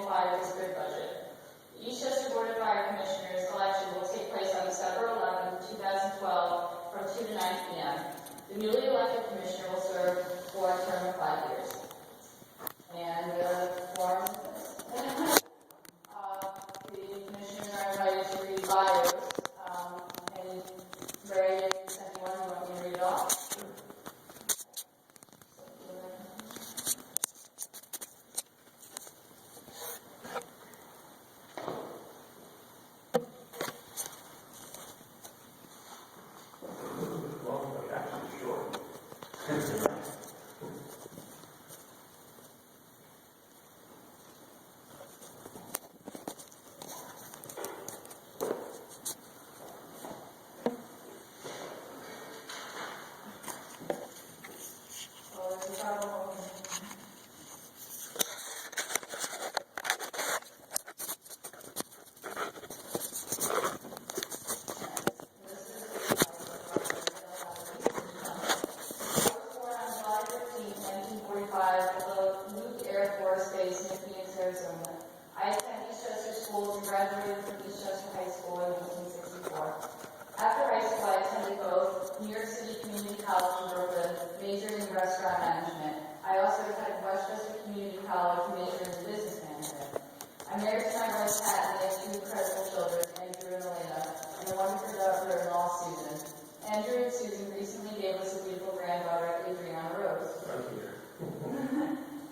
district budget. The Eastchester Board of Fire Commissioners election will take place on December 11, 2012 from 2 to 9 p.m. The newly elected commissioner will serve for a term of 5 years. And the form, the commissioners are invited to read bios. And Ray, if anyone, you want me to read it off? I attend Eastchester Schools and graduated from Eastchester High School in 1964. After high school, I attended both New York City Community College in Brooklyn, majoring in restaurant management. I also attended Westchester Community College, majoring in business management. I'm married to my wife, Pat, and we have two incredible children, Andrew and Elena, and a wonderful daughter-in-law, Susan. Andrew and Susan recently gave us a beautiful granddaughter, Adriana Rose.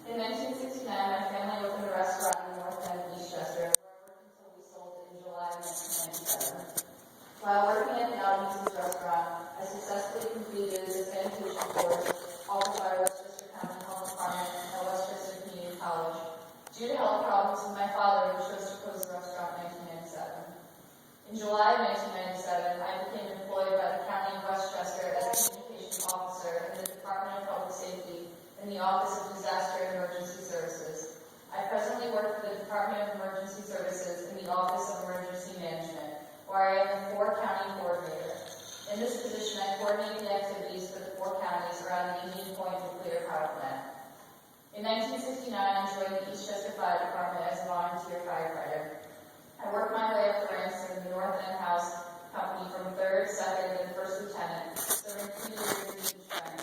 In 1969, my family opened a restaurant in the north end of Eastchester, where I worked until we sold it in July 1997. While working at the Albinson's restaurant, I successfully completed the sanitation course offered by Westchester County Health Department and Westchester Community College. Due to health problems with my father, we chose to close the restaurant in 1997. In July of 1997, I became employed by the County of Westchester as a communications officer in the Department of Public Safety in the Office of Disaster and Emergency Services. I presently work for the Department of Emergency Services in the Office of Emergency Management, where I am the 4-county coordinator. In this position, I coordinate the activities for the 4 counties around the Indian Point Nuclear Power Plant. In 1969, I joined the Eastchester Fire Department as a volunteer firefighter. I worked my way up the ranks in the North End House Company from 3rd, 2nd, and 1st lieutenant, serving 2 years in each rank.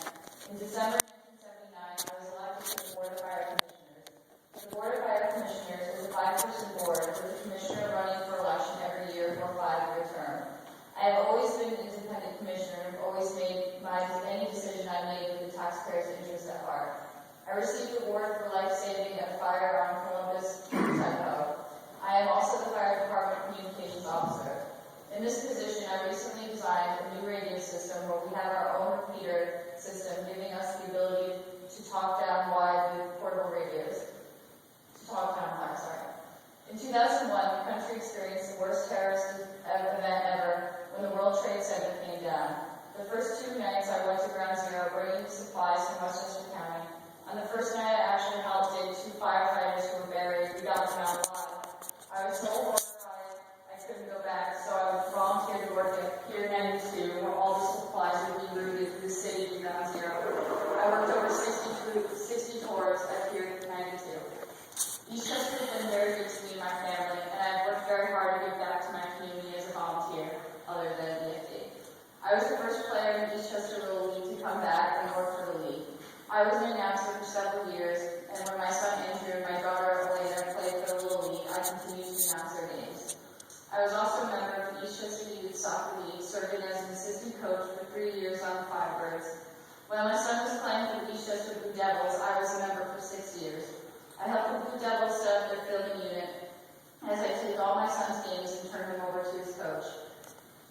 In December 1979, I was elected to the Board of Fire Commissioners. The Board of Fire Commissioners is a 5-person board with a commissioner running for election every year for a 5-year term. I have always been an independent commissioner and have always made any decision I made with the taxpayers' interest at heart. I received the award for life-saving at a fire on Columbus, Kentucky. I am also the Fire Department Communications Officer. In this position, I recently designed a new radio system where we have our own repeater system, giving us the ability to talk down wide with portable radios. In 2001, the country experienced the worst terrorist event ever when the World Trade Center came down. The first 2 nights I went to Ground Zero bringing supplies from Westchester County. On the first night, I actually helped dig 2 firefighters who were buried. We got them out alive. I was so horrified I couldn't go back, so I would volunteer to work at Pier 92, where all the supplies would be routed through the city to Ground Zero. I worked over 60 tours at Pier 92. Eastchester has been very good to me and my family, and I've worked very hard to give back to my community as a volunteer, other than EFD. I was the first player in the Eastchester Little League to come back and work for the league. I was an announcer for several years, and when my son Andrew and my daughter Elena played for the Little League, I continued to announce their games. I was also a member of the Eastchester Youth Soccer League, serving as an assistant coach for 3 years on the Firebirds. When my son was playing for the Eastchester Blue Devils, I was a member for 6 years. I helped the Blue Devils set up their filming unit as I took all my son's games and turned them over to his coach.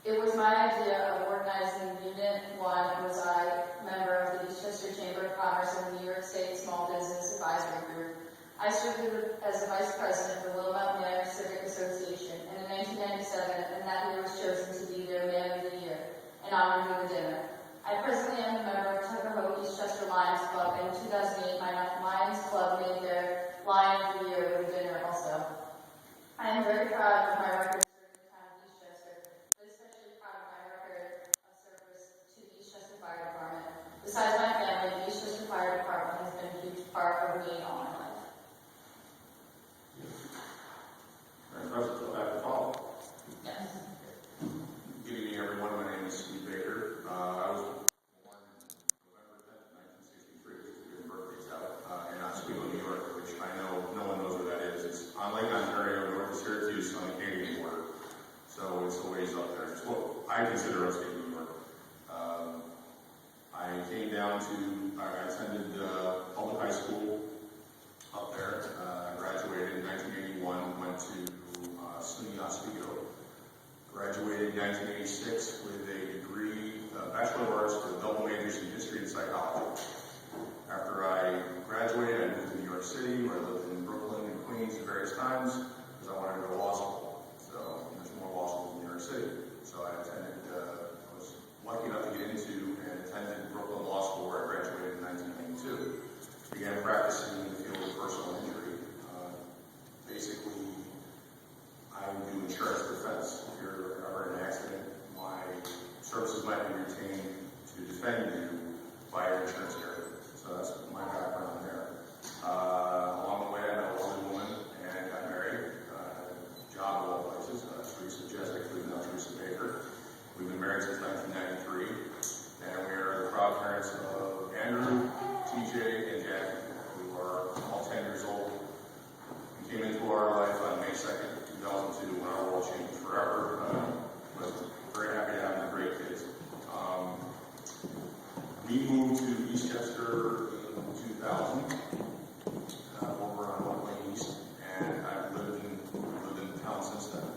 It was my idea of organizing Unit 1 and was I member of the Eastchester Chamber of Commerce and the New York State Small Business Advisory Group. I served as the vice president of the Wilmot Manor Civic Association, and in 1997, and that year was chosen to be their Man of the Year, and honored with a dinner. I presently am a member of Tuckahoe Eastchester Lions Club, and in 2008, my Lions Club made their Lion of the Year with a dinner also. I am very proud of my record serving the town of Eastchester, but especially proud of my record of service to the Eastchester Fire Department. Besides my family, the Eastchester Fire Department has been a huge part of me all my life. on Lake Ontario, north of Syracuse, on the Canadian border. So it's a ways up there. It's what I consider upstate New York. I came down to, I attended public high school up there. I graduated in 1981, went to SUNY Oswego. Graduated in 1986 with a degree, Bachelor of Arts with double majors in history and psychology. After I graduated, I moved to New York City, where I lived in Brooklyn and Queens at various times, because I wanted to go to law school. So there's more law schools in New York City. So I attended, I was lucky enough to get into and attended Brooklyn Law School, where I graduated in 1992. Began practicing in the field of personal injury. Basically, I do insurance defense. If you're ever in an accident, my services might be retained to defend you by your insurance carrier. So that's my background there. Along the way, I met a lovely woman and got married. Job of all places, Teresa Jessica, who's now Teresa Baker. We've been married since 1993, and we are the proud parents of Andrew, TJ, and Jackie, who are all 10 years old. We came into our life on May 2nd, 2002, when our world changed forever. Was very happy to have them, great kids. We moved to Eastchester in 2000, over on Oak Lane East, and I've lived in town since then.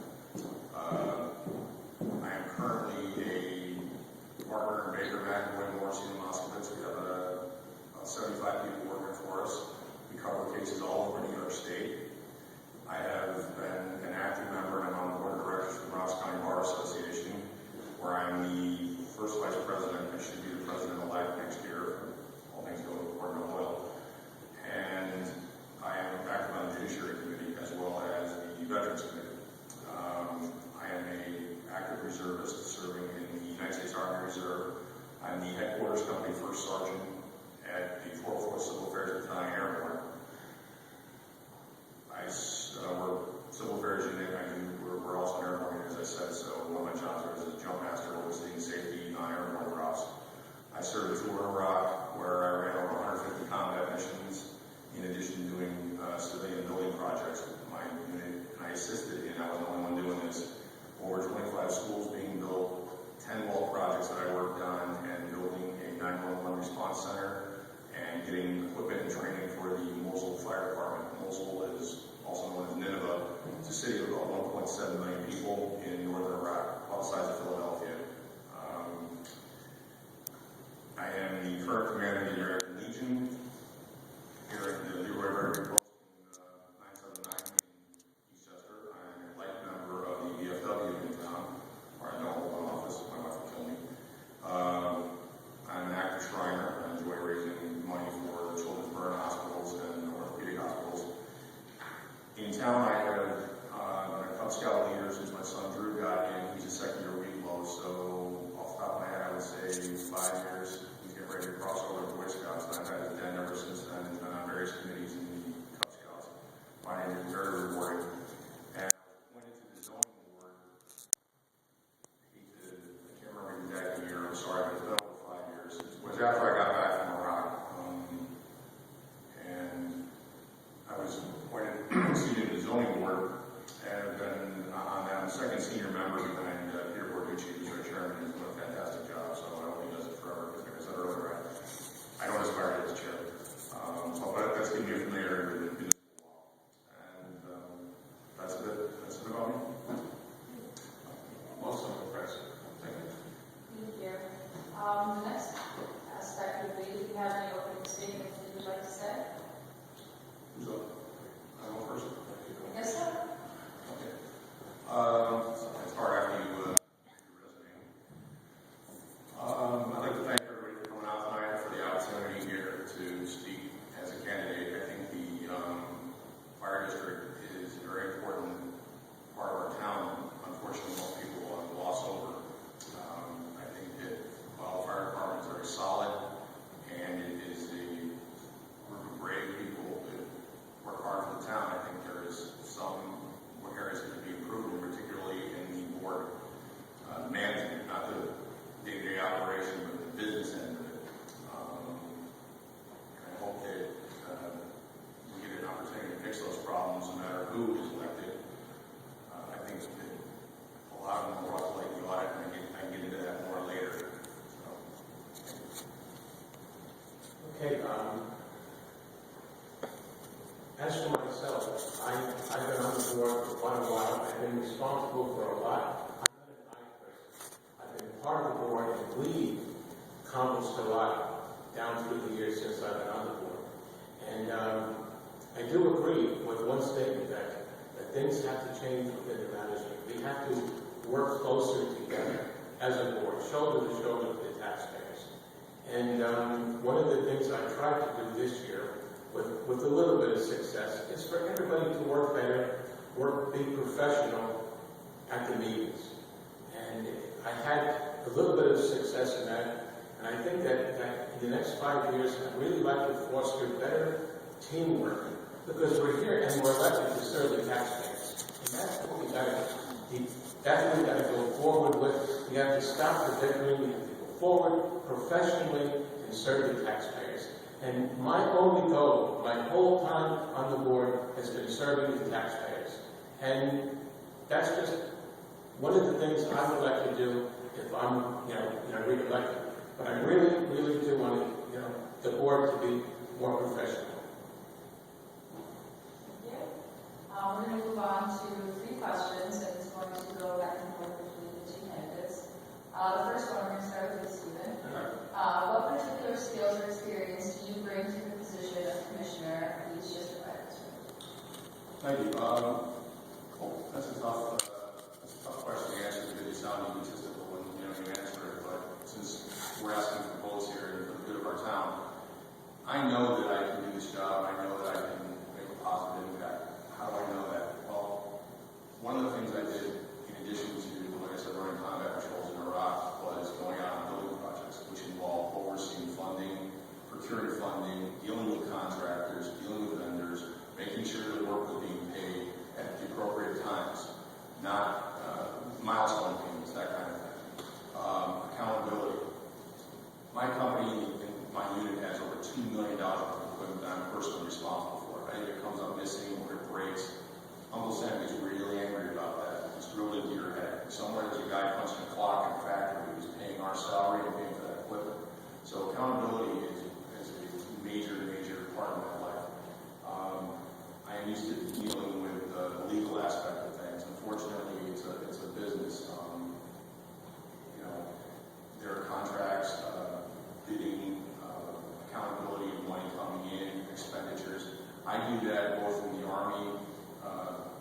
I am currently a partner in Baker McAvoy, Morrissey, and Moskowitz. We have about 75 people working for us. We cover cases all over New York State. I have been an active member, and I'm on the board of directors for the Bronx County Bar Association, where I'm the first vice president. I should be the president-elect next year. All things go according to will. And I am active on the Judiciary Committee as well as the Veterans Committee. I am an active reservist serving in the United States Army Reserve. I'm the headquarters company first sergeant at the 404th Civil Affairs Battalion Airborne. We're civil affairs unit. We're also an airborne unit, as I said, so one of my jobs there is a jump master overseeing safety on airborne routes. I served a tour in Iraq where I ran over 150 combat missions, in addition to doing civilian building projects with my unit. And I assisted in, I was the only one doing this, over 25 schools being built, 10 wall projects that I worked on, and building a 911 response center, and getting equipment and training for the Mosul Fire Department. Mosul is also known as Nineveh. It's a city of about 1.7 million people in northern Iraq, about the size of Philadelphia. I am the current commander of the American Legion here in the Leroy Rotary Post in 979 in Eastchester. I am a light member of the VFW in town, where I don't hold an office. My wife will kill me. I'm an active Shriner. I enjoy raising money for children's burn hospitals and orthopedic hospitals. In town, I have been a Cub Scout leader since my son Drew got in. He's a second-year week low, so off the top of my head, I would say 5 years. He's getting ready to cross over to Boy Scouts, and I've had his den ever since then. He's been on various committees in the Cub Scouts. Finding it very rewarding. And I was appointed to the zoning board. I can't remember the exact year, I'm sorry, but it's been over 5 years. It was after I got back from Iraq. And I was appointed to the zoning board, and I've been on that. I'm the second senior member behind Peter Borducci, who's our chairman. He's done a fantastic job, so I hope he does it forever, because like I said earlier, I don't aspire to this chair. But that's getting me familiar with municipal law. And that's it. That's it about me. Most of the press. Thank you. Thank you. The next aspect would be, do you have any opening statements that you'd like to say? Who's up? I go first. Yes, sir. Okay. It's hard after you read your resume. who is elected. I think that a lot of them will also like the audit, and I can get into that more later. Okay, as for myself, I've been on the board for quite a while. I've been responsible for a lot. I'm not an I person. I've been part of the board, and we've accomplished a lot down through the years since I've been on the board. And I do agree with one statement that things have to change within the management. We have to work closer together as a board, shoulder to shoulder with the taxpayers. And one of the things I tried to do this year, with a little bit of success, is for everybody to work better, be professional at the meetings. And I had a little bit of success in that, and I think that in the next 5 years, I'd really like to foster better teamwork, because we're here and we're elected to serve the taxpayers. And that's what we got to go forward with. We have to stop the bickering, we have to go forward professionally and serve the taxpayers. And my only goal, my whole time on the board, has been serving the taxpayers. And that's just one of the things I would like to do if I'm, re-elected. But I really, really do want the board to be more professional. Thank you. We're going to move on to 3 questions, and it's going to go back and forth between the 2 candidates. The first one, we're going to start with Stephen. What particular skills or experience do you bring to the position of commissioner at East District Fire District? Thank you. That's a tough question to answer because you sound egotistical when you answer it. But since we're asking for votes here and for the good of our town, I know that I can do this job. I know that I can make a positive impact. How do I know that? Well, one of the things I did, in addition to, like I said, running combat patrols in Iraq, was going out on building projects, which involved overseeing funding, procuring funding, dealing with contractors, dealing with vendors, making sure that work was being paid at the appropriate times, not milestone payments, that kind of thing. Accountability. My company and my unit has over $2 million of equipment that I'm personally responsible for. If anything comes up missing or it breaks, Uncle Sam gets really angry about that. It's drilled into your head. Somewhere there's a guy punching a clock in a factory who's paying our salary and paying for that equipment. So accountability is a major part of my life. I am used to dealing with the legal aspect of things. Unfortunately, it's a business. There are contracts, bidding, accountability of money coming in, expenditures. I do that both in the Army,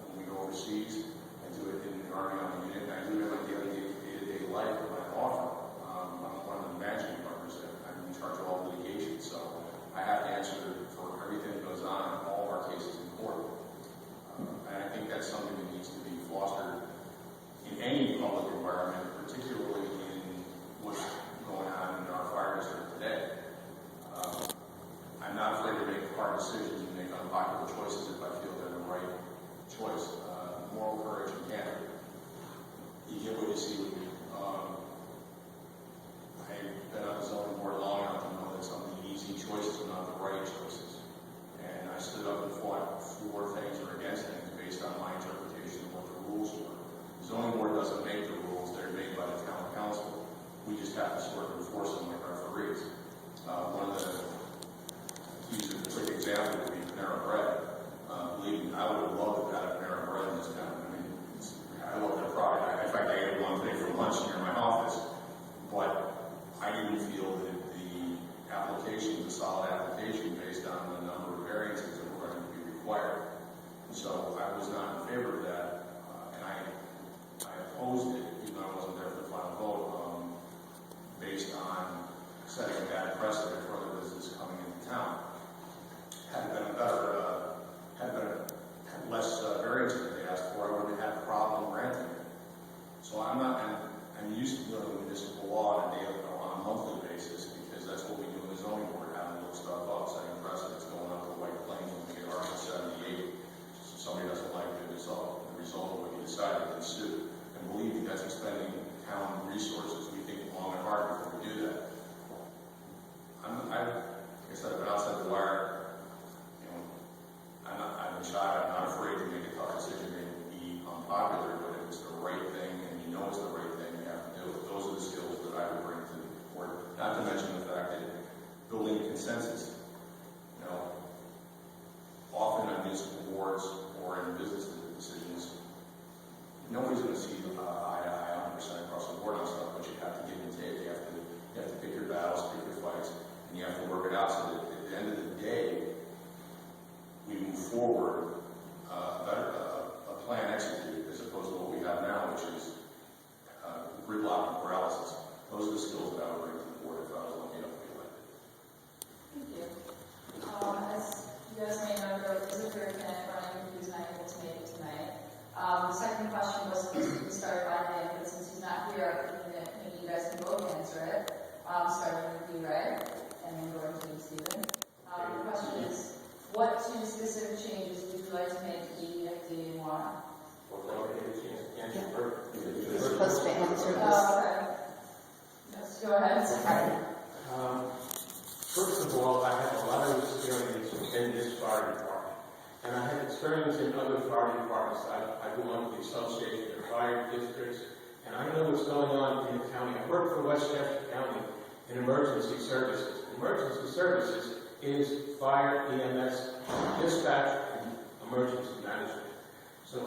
when we go overseas. I do it in the Army on the unit, and I do it in my day-to-day life with my law firm. I'm one of the managing partners that I'm in charge of all litigation, so I have to answer for everything that goes on in all of our cases in court. And I think that's something that needs to be fostered in any public environment, particularly in what's going on in our fire district today. I'm not afraid to make hard decisions and make unpopular choices if I feel they're the right choice. Moral courage and candor. You get what you see with me. I've been on the zoning board long enough to know that some of the easy choices are not the right choices. And I stood up and fought for things or against things based on my interpretation of what the rules were. The zoning board doesn't make the rules, they're made by the town council. We just have to sort of enforce them like referees. One of the keys of a quick example would be Panera Bread. Believe me, I would have loved to have Panera Bread in this town. I mean, I love their product. In fact, I ate one thing for lunch near my office, but I didn't feel that the application was a solid application based on the number of variances that were going to be required. So I was not in favor of that, and I opposed it, even though I wasn't there for the final vote, based on setting a bad precedent for other businesses coming into town. Had less variances that they asked for, I wouldn't have had a problem granting it. So I'm used to dealing with municipal law on a monthly basis, because that's what we do in the zoning board, having to look stuff up, setting precedents, going out to White Plains when we get Article 78. So somebody doesn't like the result of what you decided, then sue. And believe me, that's expending town resources. We think long and hard before we do that. Like I said, I've been outside the wire. I'm not shy. I'm not afraid to make a tough unpopular, but if it's the right thing and you know it's the right thing, you have to do it. Those are the skills that I would bring to the board. Not to mention the fact that building consensus, you know, often on municipal boards or in business decisions, nobody's going to see eye to eye 100% across the board on stuff, but you have to give and take. You have to pick your battles, pick your fights, and you have to work it out so that at the end of the day, we move forward a plan executed as opposed to what we have now, which is gridlock and paralysis. Those are the skills that I would bring to the board if I was lucky enough to be elected. Thank you. As you guys may know, there is a third candidate running who's not able to make it tonight. The second question was supposed to be started by Dan, but since he's not here, maybe you guys can both answer it. Starting with you, Ray, and then going to you, Stephen. The question is, what two specific changes would you like to make to EFD one? Well, I get a chance to answer first. You're supposed to answer this. Okay. Yes, go ahead. First of all, I have a lot of experience in this fire department, and I have experience in other fire departments. I belong to the Association of Fire Districts, and I know what's going on in the county. I work for Westchester County in emergency services. Emergency services is fire, EMS, dispatch, and emergency